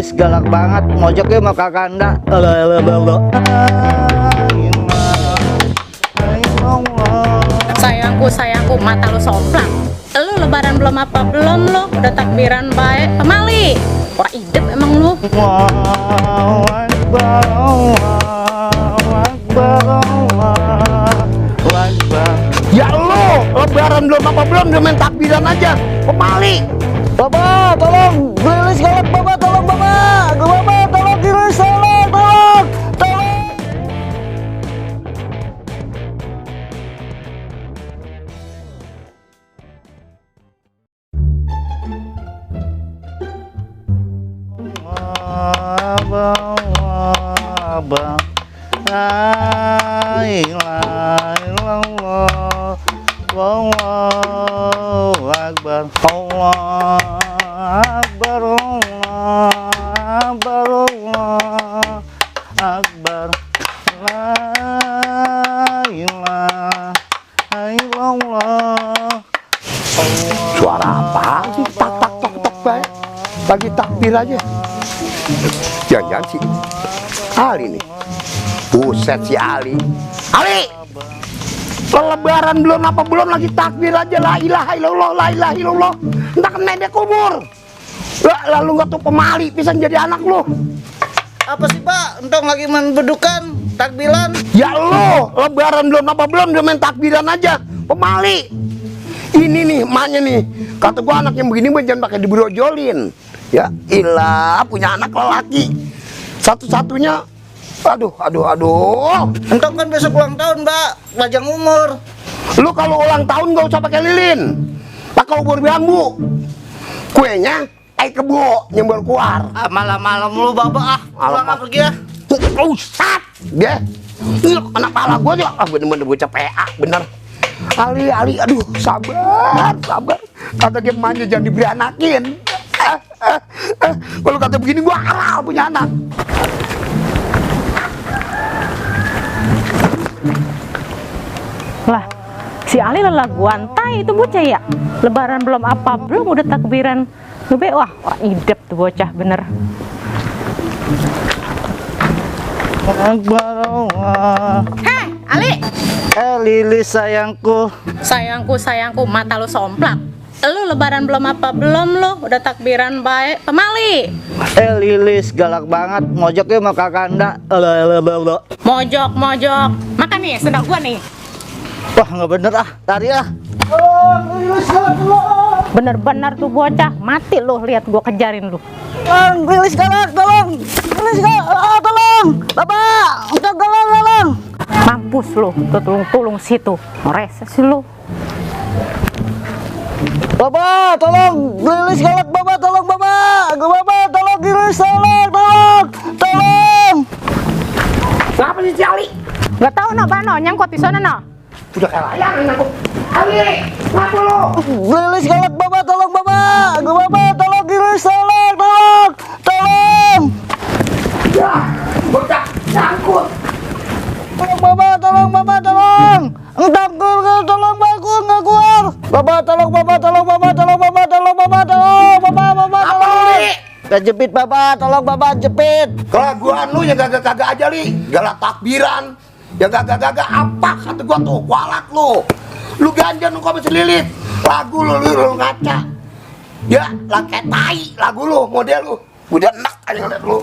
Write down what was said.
Lilis galak banget, mojoknya mau kakanda. Sayangku, sayangku, mata lu somplang. Lu lebaran belum apa belum lu? Udah takbiran baik, pemali. Wah, hidup emang lu. Allahu Akbar, Allahu Akbar, Allahu Akbar. Ya lu, lebaran belum apa belum, udah main takbiran aja. Pemali. Bapak, tolong Lilis galak, Bapak, tolong Bapak. Bapak, tolong Lilis, tolong, tolong, tolong. Abang, la ilaha illallah, Allahu Akbar, Allah Akbar, Allah Akbar, Allah Akbar, la ilaha illallah. Suara apa sih? Tak tak tok tok baik. Lagi takbir aja. Jangan si Ali nih. Buset si Ali. Ali! Lebaran belum apa belum lagi takbir aja. La ilaha illallah, la ilaha illallah. Entah kena dia kubur. Lalu nggak tuh pemali pisan jadi anak lu. Apa sih Pak? Entong lagi main bedukan, takbiran. Ya lu, lebaran belum apa belum udah main takbiran aja. Pemali. Ini nih emaknya nih. Kata gua anak yang begini jangan pakai dibrojolin. Ya, ilah punya anak lelaki. Satu-satunya. Aduh. Entong kan besok ulang tahun, Mbak. Panjang umur. Lu kalau ulang tahun gak usah pakai lilin. Pakai ubur bambu. Kuenya kebo nyembol keluar. Ah, malam-malam lu, Bapak. Ah, pulang ah, pergi ya. Usat. Ya. Anak pala gua juga bener-bener bocah PA, bener. Ali, aduh, sabar. Kata dia manja jangan diberanakin. Kalau kata begini gua aral punya anak. Lah, si Ali lelah guantai itu bocah ya. Lebaran belum apa belum udah takbiran. Nube, wah, hidup tuh bocah bener. Akbar, Allah. Heh, Ali. Lilis sayangku. Sayangku, sayangku, mata lu somplak. Lu lebaran belum apa belum lu? Udah takbiran baik, pemali. Lilis galak banget, mojoknya mau kakanda. Mojok. Makan nih, sendal gua nih. Wah, nggak bener ah, tari ah. Bener-bener tuh bocah, mati lu lihat gua kejarin lu. Lilis galak, tolong. Lilis galak, tolong. Bapak, tolong. Mampus lu, tuh tulung situ. Reses lu. Bapak, tolong Lilis galak, Bapak, tolong Bapak. Bapak, tolong Lilis, tolong. Kenapa sih si Ali? Gak tau no, bano, nyangkut di sana no. Udah kayak layangan aku. Ali, kenapa lu? Lilis galak, Bapak, tolong Bapak. Bapak, tolong Lilis, tolong. Ya, bocah nyangkut. Tolong Bapak, tolong. Tolong Bapak, nggak keluar. Bapak, tolong Bapak. Kejepit Bapak, tolong Bapak jepit. Kelaguan lu yang gagak-gagak aja li. Galak takbiran. Yang gagak-gagak apa kata gua tuh kualat lu. Lu ganja nu kok lilit. Lagu lu ngaca. Ya, lah kayak tai lagu lu, model lu. Udah enak aja ngeliat lu.